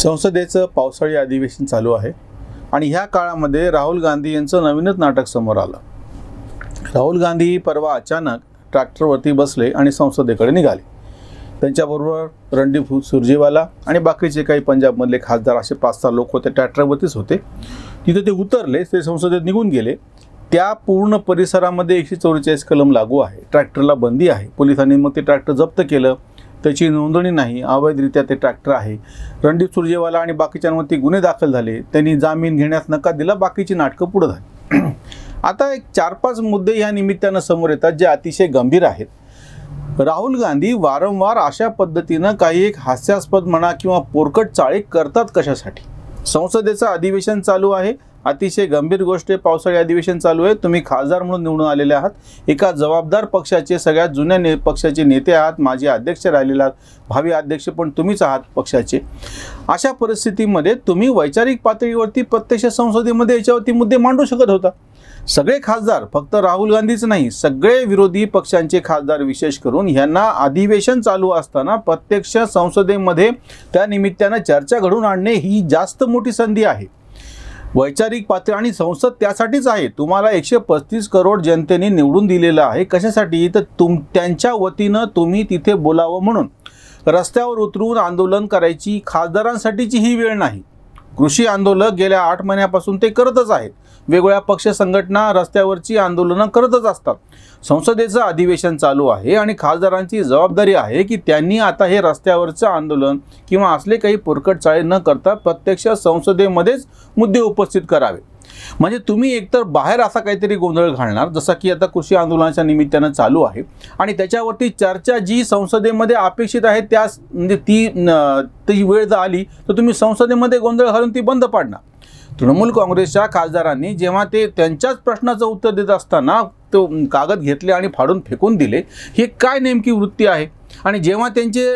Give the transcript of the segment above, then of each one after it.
संसदेचं पावसाळी अधिवेशन चालू आहे आणि ह्या काळामध्ये राहुल गांधी यांचं नवीनच नाटक समोर आलं। राहुल गांधी परवा अचानक ट्रॅक्टरवरती बसले आणि संसदेकडे निघाले। त्यांच्याबरोबर रणदीप सुरजेवाला आणि बाकीचे काही पंजाबमधले खासदार असे 5-6 लोक होते, ट्रॅक्टरवरतीच होते। तिथे ते उतरले, ते संसदेत निघून गेले। त्या पूर्ण परिसरामध्ये 144 कलम लागू आहे, ट्रॅक्टरला बंदी आहे। पोलिसांनी मग ते ट्रॅक्टर जप्त केलं, त्याची नोंदणी नाही, अवैधरित्या ते ट्रॅक्टर आहे। रणदीप सुरजेवाला आणि बाकीच्यांवरती गुन्हे दाखल झाले, त्यांनी जामीन घेण्यास नकार दिला, बाकीची नाटकं पुढे झाली। आता एक 4-5 मुद्दे या निमित्तानं समोर येतात जे अतिशय गंभीर आहेत। राहुल गांधी वारंवार अशा पद्धतीनं काही एक हास्यास्पद म्हणा किंवा पोरकट चाळे करतात कशासाठी? संसदेचं अधिवेशन चालू आहे, अतिशय गंभीर गोष्ट आहे, पावसाळी अधिवेशन चालू आहे। तुम्ही खासदार म्हणून निवडून आलेले आहात, एका जबाबदार पक्षाचे, सगळ्यात जुन्या पक्षाचे नेते आहात, माजी अध्यक्ष राहिलेले आहात, भावी अध्यक्ष पण तुम्हीच आहात पक्षाचे। अशा परिस्थितीमध्ये तुम्ही वैचारिक पातळीवरती प्रत्यक्ष संसदेमध्ये याच्यावरती मुद्दे मांडू शकत होता। सगळे खासदार, फक्त राहुल गांधीच नाही, सगळे विरोधी पक्षांचे खासदार विशेष करून यांना अधिवेशन चालू असताना प्रत्यक्ष संसदेमध्ये त्या निमित्तानं चर्चा घडवून आणणे ही जास्त मोठी संधी आहे। वैचारिक पातळी आणि संसद त्यासाठीच आहे। तुम्हाला 135 करोड जनतेने निवडून दिलेलं आहे, कशासाठी? तर त्यांच्या वतीनं तुम्ही तिथे बोलावं म्हणून। रस्त्यावर उतरून आंदोलन करायची खासदारांसाठीची ही वेळ नाही। कृषी आंदोलन गेल्या 8 महिन्यापासून ते करतच आहेत, वेगवेगळ्या पक्ष संघटना रस्त्यावरची आंदोलनं करतच असतात। संसदेचं अधिवेशन चालू आहे आणि खासदारांची जबाबदारी आहे की त्यांनी आता हे रस्त्यावरचं आंदोलन किंवा असले काही पोरकट चाळे न करता प्रत्यक्ष संसदेमध्येच मुद्दे उपस्थित करावे। म्हणजे तुम्ही एकतर बाहेर असा काहीतरी गोंधळ घालणार, जसा की आता कृषी आंदोलनाच्या निमित्तानं चालू आहे आणि त्याच्यावरती चर्चा जी संसदेमध्ये अपेक्षित आहे त्या म्हणजे ती वेळ जर आली तर तुम्ही संसदेमध्ये गोंधळ घालून ती बंद पाडणार। तृणमूल काँग्रेसच्या खासदारांनी जेव्हा ते त्यांच्याच प्रश्नाचं उत्तर देत असताना तो कागद घेतले आणि फाडून फेकून दिले, हे काय नेमकी वृत्ती आहे? आणि जेव्हा त्यांचे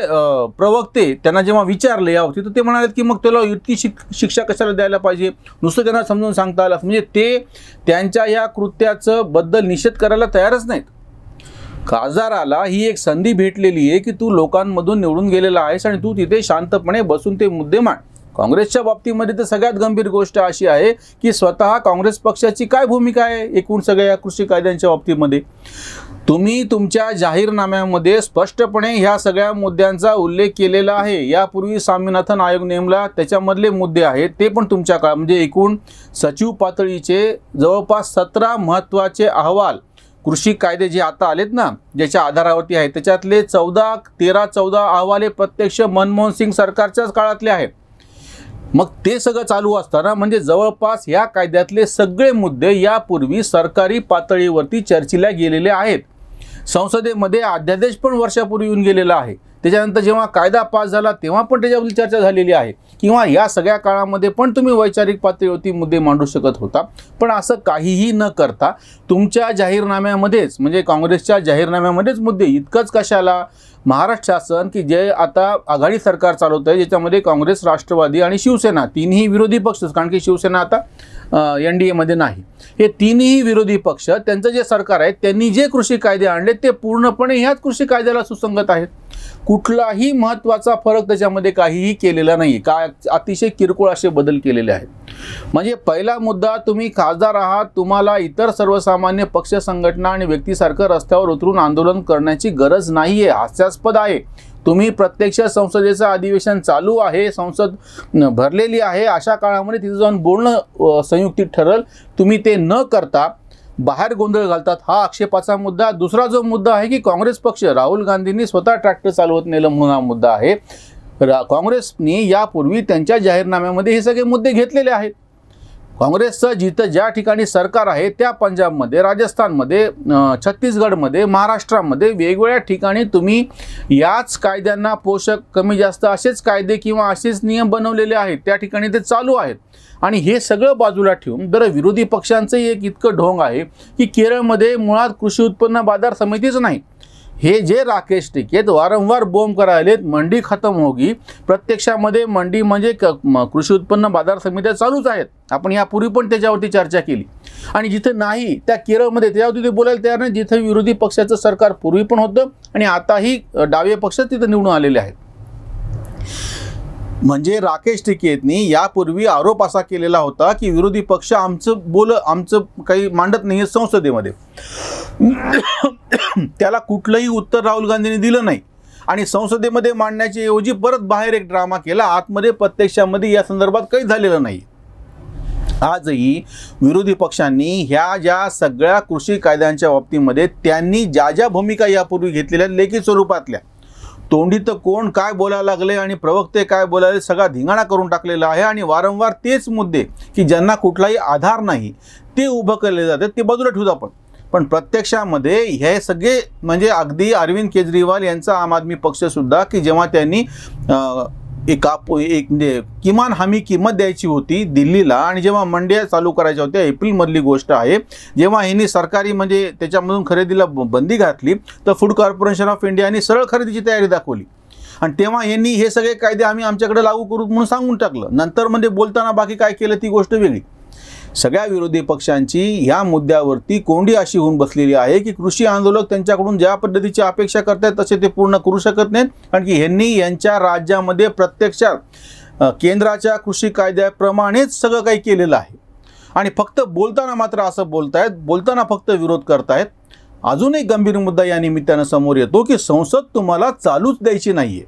प्रवक्ते त्यांना जेव्हा विचारले यावरती तर ते म्हणाले की मग त्याला इतकी शिक्षा कशाला द्यायला पाहिजे, नुसतं त्यांना समजून सांगता आलं। म्हणजे ते त्यांच्या या कृत्याचं बद्दल निषेध करायला तयारच नाहीत। खासदाराला ही एक संधी भेटलेली आहे की तू लोकांमधून निवडून गेलेला आहेस आणि तू तिथे शांतपणे बसून ते मुद्दे मांड। काँग्रेसच्या बाबतीमध्ये तर सगळ्यात गंभीर गोष्ट अशी आहे की स्वतः काँग्रेस पक्षाची काय भूमिका आहे एकूण सगळ्या या कृषी कायद्यांच्या बाबतीमध्ये? तुम्ही तुमच्या जाहीरनाम्यामध्ये स्पष्टपणे ह्या सगळ्या मुद्द्यांचा उल्लेख केलेला आहे। यापूर्वी स्वामीनाथन आयोग नेमला, त्याच्यामधले मुद्दे आहेत ते पण तुमच्या काळात, म्हणजे एकूण सचिव पातळीचे जवळपास 17 महत्त्वाचे अहवाल कृषी कायदे जे आता आलेत ना, ज्याच्या आधारावरती आहेत, त्याच्यातले 13-14 अहवाल हे प्रत्यक्ष मनमोहन सिंग सरकारच्याच काळातले आहेत। मग ते सगळं चालू असताना म्हणजे जवळपास या कायद्यातले सगळे मुद्दे यापूर्वी सरकारी पातळीवरती चर्चेला गेलेले आहेत। संसदेमध्ये अध्यादेश पण वर्षापूर्वी येऊन गेलेला आहे, त्याच्यानंतर जेव्हा कायदा पास झाला तेव्हा पण त्याच्यावरती चर्चा झालेली आहे। किंवा या सगळ्या काळामध्ये पण तुम्ही वैचारिक पातळीवरती मुद्दे मांडू शकत होता, पण असं काहीही न करता तुमच्या जाहीरनाम्यामध्येच, म्हणजे काँग्रेसच्या जाहीरनाम्यामध्येच मुद्दे, इतकंच कशाला? महाराष्ट्र शासन की जे आता आघाडी सरकार चालवत आहे, ज्याच्यामध्ये काँग्रेस, राष्ट्रवादी आणि शिवसेना तीनही विरोधी पक्ष, कारण की शिवसेना आता NDA मध्ये नाही, हे तीनही विरोधी पक्ष त्यांचं जे सरकार आहे त्यांनी जे कृषी कायदे आणले ते पूर्णपणे ह्याच कृषी कायद्याला सुसंगत आहेत। कुठलाही महत्त्वाचा फरक त्याच्यामध्ये काहीही केलेला नाही, काय अतिशय किरकोळ असे बदल केलेले आहेत। म्हणजे पहिला मुद्दा, तुम्ही खासदार आहात, तुम्हाला इतर सर्वसामान्य पक्ष संघटना आणि व्यक्तीसारखं रस्त्यावर उतरून आंदोलन करण्याची गरज नाही आहे, हास्यास्पद आहे। तुम्ही प्रत्यक्ष संसदेचं अधिवेशन चालू आहे, संसद भरलेली आहे, अशा काळामध्ये तिथे जाऊन बोलणं संयुक्तिक ठरेल, तुम्ही ते न करता बाहेर गोंधळ घालतात, हा आक्षेपाचा मुद्दा। दुसरा जो मुद्दा आहे की काँग्रेस पक्ष, राहुल गांधींनी स्वतः ट्रॅक्टर चालवत नेलं म्हणून हा मुद्दा आहे। काँग्रेसने यापूर्वी त्यांच्या जाहीरनाम्यामध्ये हे सगळे मुद्दे घेतलेले आहेत। काँग्रेसचं जिथं ज्या ठिकाणी सरकार आहे त्या पंजाबमध्ये, राजस्थानमध्ये, छत्तीसगडमध्ये, महाराष्ट्रामध्ये वेगवेगळ्या ठिकाणी तुम्ही याच कायद्यांना पोषक कमी जास्त असेच कायदे किंवा असेच नियम बनवलेले आहेत, त्या ठिकाणी ते चालू आहेत। आणि हे सगळं बाजूला ठेवून बरं विरोधी पक्षांचंही एक इतकं ढोंग आहे की केरळमध्ये मुळात कृषी उत्पन्न बाजार समितीच नाही। हे जे राकेश टिकेत वारंवार बोंब करायलेत, मंडी खतम होगी, प्रत्यक्षामध्ये मंडी म्हणजे कृषी उत्पन्न बाजार समित्या चालूच आहेत। आपण यापूर्वी पण त्याच्यावरती चर्चा केली आणि जिथे नाही त्या केरळमध्ये त्याच्यावरती ते बोलायला तयार नाही, जिथे विरोधी पक्षाचं सरकार पूर्वी पण होतं आणि आताही डावे पक्ष तिथे निवडून आलेले आहेत। म्हणजे राकेश टिकेतनी यापूर्वी आरोप असा केलेला होता की विरोधी पक्ष आमचं काही मांडत नाही संसदेमध्ये. त्याला कुठलंही उत्तर राहुल गांधींनी दिलं नाही आणि संसदेमध्ये मांडण्याच्या ऐवजी परत बाहेर एक ड्रामा केला. आतमध्ये प्रत्यक्षामध्ये या संदर्भात काही झालेलं नाही. आजही विरोधी पक्षांनी ह्या ज्या सगळ्या कृषी कायद्यांच्या बाबतीमध्ये त्यांनी ज्या भूमिका यापूर्वी घेतलेल्या लेखी स्वरूपातल्या, तोंडी तर कोण काय बोलायला लागले आणि प्रवक्ते काय बोलायले सगळा धिंगाणा करून टाकलेला आहे. आणि वारंवार तेच मुद्दे की ज्यांना कुठलाही आधार नाही ते उभं केले जातात, ते बाजूला ठेवू आपण. पण प्रत्यक्षामध्ये हे सगळे म्हणजे अगदी अरविंद केजरीवाल यांचा आम आदमी पक्षसुद्धा की जेव्हा त्यांनी एक म्हणजे किमान हमी किंमत द्यायची होती दिल्लीला आणि जेव्हा मंड्या चालू करायच्या होत्या, एप्रिलमधली गोष्ट आहे, जेव्हा यांनी सरकारी म्हणजे त्याच्यामधून खरेदीला बंदी घातली तर फूड कॉर्पोरेशन ऑफ इंडियाने सरळ खरेदीची तयारी दाखवली आणि तेव्हा यांनी हे सगळे कायदे आम्ही आमच्याकडे लागू करू म्हणून सांगून टाकलं. नंतर म्हणजे बोलताना बाकी काय केलं ती गोष्ट वेगळी. सगळ्या विरोधी पक्षांची ह्या मुद्द्यावरती कोंडी अशी होऊन बसलेली आहे की कृषी आंदोलक त्यांच्याकडून ज्या पद्धतीची अपेक्षा करतात तसे ते पूर्ण करू शकत नाहीत, कारण की ह्यांनी यांच्या राज्यामध्ये प्रत्यक्षात केंद्राच्या कृषी कायद्याप्रमाणेच सगळं काही केलेलं आहे आणि फक्त बोलताना मात्र असं बोलतायत, बोलताना फक्त विरोध करतायत. अजून एक गंभीर मुद्दा या निमित्तानं समोर येतो की संसद तुम्हाला चालूच द्यायची नाहीये.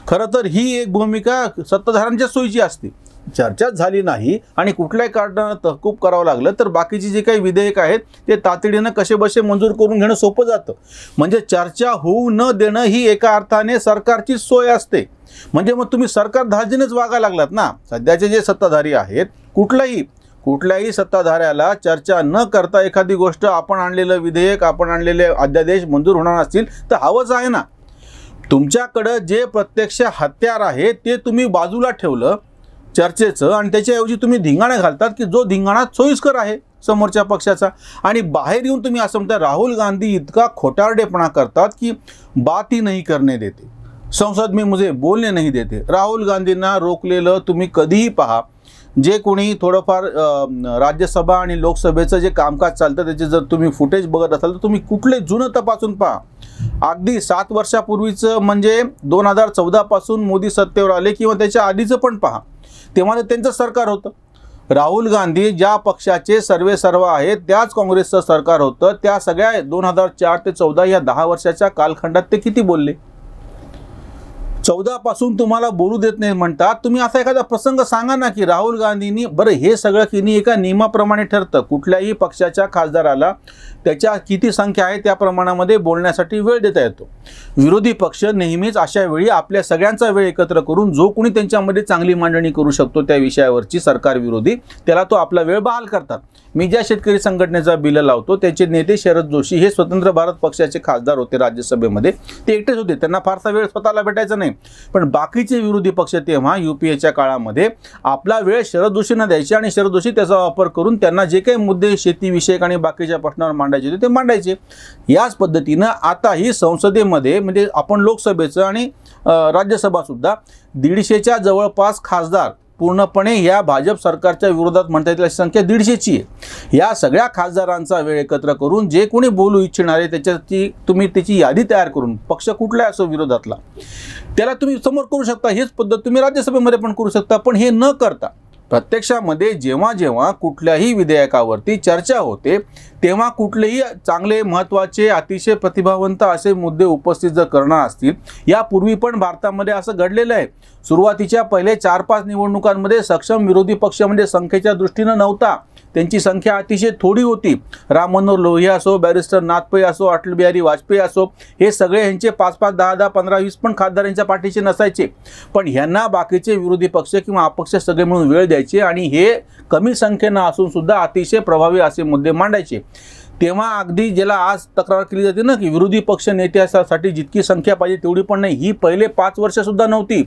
खरं तर ही एक भूमिका सत्ताधाऱ्यांच्या सोयीची असते. चर्चाच झाली नाही आणि कुठल्याही कारणानं तहकूब करावं लागलं तर बाकीची जे काही विधेयक आहेत ते तातडीनं कसे बसे मंजूर करून घेणं सोपं जातं. म्हणजे चर्चा होऊ न देणं ही एका अर्थाने सरकारची सोय असते. म्हणजे मग तुम्ही सरकार धार्जिनेच वागायला लागलात ना. सध्याचे जे सत्ताधारी आहेत कुठल्याही सत्ताधाऱ्याला चर्चा न करता एखादी गोष्ट आपण आणलेलं विधेयक, आपण आणलेले अध्यादेश मंजूर होणार असतील तर हवंच आहे ना. तुमच्याकडं जे प्रत्यक्ष हत्यार आहे ते तुम्ही बाजूला ठेवलं चर्चेचं आणि त्याच्याऐवजी तुम्ही धिंगाणा घालतात की जो धिंगाणा सोयीस्कर आहे समोरच्या पक्षाचा. आणि बाहेर येऊन तुम्ही असं म्हणता राहुल गांधी इतका खोटारडेपणा करतात की बात ही नहीं करने देते, संसद में मुझे बोलने नहीं देते. राहुल गांधींना रोखलेलं तुम्ही कधीही पहा. जे कोणी थोडंफार राज्यसभा आणि लोकसभेचं जे कामकाज चालतं त्याचे जर तुम्ही फुटेज बघत असाल तर तुम्ही कुठले जुनं तपासून पहा. अगदी 7 वर्षापूर्वीचं म्हणजे 2014 पासून मोदी सत्तेवर आले किंवा त्याच्या आधीचं पण पहा, तेव्हा त्यांचं सरकार होतं. राहुल गांधी ज्या पक्षाचे सर्वेसर्वा आहेत त्याच काँग्रेसचं सरकार होतं. त्या सगळ्या 2004 ते 14 या 10 वर्षाच्या कालखंडात ते किती बोलले? 14 पासून तुम्हाला बोलू देत नाही म्हणतात. तुम्ही असा एखादा प्रसंग सांगा ना की राहुल गांधींनी, बरं हे सगळं किनी एका नियमाप्रमाणे ठरतं. कुठल्याही पक्षाच्या खासदाराला त्याच्या किती संख्या आहे त्या प्रमाणामध्ये बोलण्यासाठी वेळ देता येतो. विरोधी पक्ष नेहमीच अशा वेळी आपल्या सगळ्यांचा वेळ एकत्र करून जो कोणी त्यांच्यामध्ये चांगली मांडणी करू शकतो त्या विषयावरची सरकार विरोधी, त्याला तो आपला वेळ बहाल करतात. मी ज्या शेतकरी संघटनेचा बिल लावतो त्याचे नेते शरद जोशी हे स्वतंत्र भारत पक्षाचे खासदार होते राज्यसभेमध्ये. ते एकटेच होते, त्यांना फारसा वेळ स्वतःला भेटायचा नाही. पण बाकीचे विरोधी पक्ष तेव्हा UPAच्या काळामध्ये आपला वेळ शरद जोशींना द्यायचे आणि शरद जोशी त्याचा वापर करून त्यांना जे काही मुद्दे शेतीविषयक आणि बाकीच्या प्रश्नावर मांडायचे होते ते मांडायचे. याच पद्धतीनं आता ही संसदेमध्ये म्हणजे आपण लोकसभेचं आणि राज्यसभा सुद्धा 150च्या जवळपास खासदार पूर्णपणे या भाजप सरकारच्या विरोधात म्हणता येईल अशी संख्या 150ची आहे. या सगळ्या खासदारांचा वेळ एकत्र करून जे कोणी बोलू इच्छिणारे त्याच्याची तुम्ही त्याची यादी तयार करून पक्ष कुठलाही असो विरोधातला त्याला तुम्ही समोर करू शकता. हेच पद्धत तुम्ही राज्यसभेमध्ये पण करू शकता. पण हे न करता प्रत्यक्षामध्ये जेव्हा जेव्हा कुठल्याही विधेयकावरती चर्चा होते तेव्हा कुठलेही चांगले महत्त्वाचे अतिशय प्रतिभावंत असे मुद्दे उपस्थित जर करणार असतील, यापूर्वी पण भारतामध्ये असं घडलेलं आहे. सुरुवातीच्या पहिले 4-5 निवडणुकांमध्ये सक्षम विरोधी पक्ष म्हणजे संख्येच्या दृष्टीनं नव्हता, त्यांची संख्या अतिशय थोडी होती. राम मनोहर लोहिया असो, बॅरिस्टर नाथ पै असो, अटल बिहारी वाजपेयी असो, हे सगळे ह्यांचे 5-5, 10-10, 15-20 पण खासदार यांच्या पाठीचे नसायचे. पण ह्यांना बाकीचे विरोधी पक्ष किंवा अपक्ष सगळे म्हणून वेळ द्यायचे आणि हे कमी संख्येनं असून सुद्धा अतिशय प्रभावी असे मुद्दे मांडायचे. तेव्हा अगदी ज्याला आज तक्रार केली जाते ना की विरोधी पक्ष नेत्यासाठी जितकी संख्या पाहिजे तेवढी पण नाही, ही पहिले 5 वर्षसुद्धा नव्हती.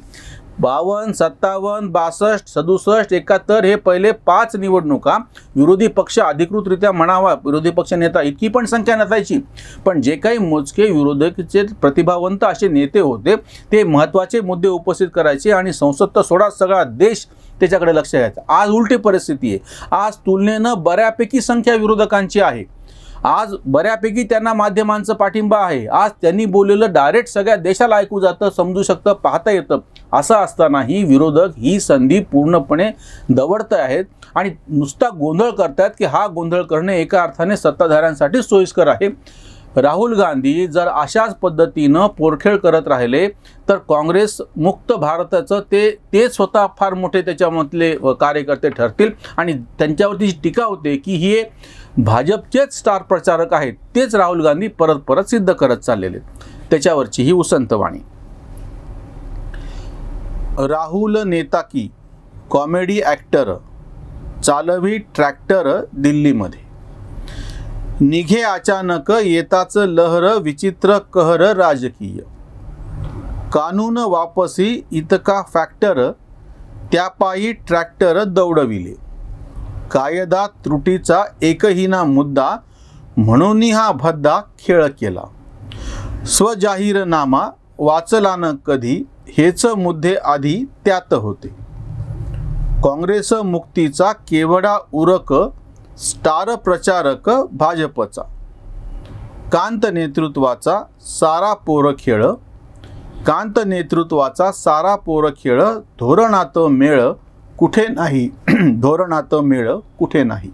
52, 57, 62, 67, 71 हे पहिले 5 निवडणुका विरोधी पक्ष अधिकृतरित्या म्हणावा विरोधी पक्ष नेता इतकी पण संख्या नसायची. पण जे काही मोजके विरोधकचे प्रतिभावंत असे नेते होते ते महत्त्वाचे मुद्दे उपस्थित करायचे आणि संसद तर सोडा सगळा देश त्याच्याकडे लक्ष द्यायचं. आज उलटी परिस्थिती आहे. आज तुलनेनं बऱ्यापैकी संख्या विरोधकांची आहे आज बऱ्यापैकी त्यांना माध्यमांचा पाठिंबा आहे. आज त्यांनी बोललेलं डायरेक्ट सगळ्या देशाला ऐकू जातं, समजू शकतं, पाहता येतं. असं असतानाही विरोधक ही संधी पूर्णपणे दवडत आहेत आणि नुसता गोंधळ करतात की हा गोंधळ करणे एका अर्थाने सत्ताधाऱ्यांसाठी सोयीस्कर आहे. राहुल गांधी जर अशाच पद्धतीनं पोरखेळ करत राहिले तर काँग्रेस मुक्त भारताचं ते स्वतः फार मोठे त्याच्यामधले कार्यकर्ते ठरतील आणि त्यांच्यावरती जी टीका होते की हे भाजपचेच स्टार प्रचारक आहेत, तेच राहुल गांधी परत परत सिद्ध करत चाललेले, त्याच्यावरची ही उसंतवाणी. राहुल नेता की कॉमेडी ॲक्टर चालवी ट्रॅक्टर दिल्लीमध्ये. निघे अचानक येताच लहर विचित्र कहर राजकीय. कानून वापसी इतका फॅक्टर त्यापायी ट्रॅक्टर दौडविले. कायदा त्रुटीचा एकही ना मुद्दा म्हणून हा भद्दा खेळ केला. स्वजाहीरनामा वाचला न कधी हेच मुद्दे आधी त्यात होते. काँग्रेस मुक्तीचा केवढा उरक स्टार प्रचारक भाजपचा. कांत नेतृत्वाचा सारा पोरखेळ. कांत नेतृत्वाचा सारा पोरखेळ धोरणात मेळ कुठे नाही. धोरणात मेळ कुठे नाही.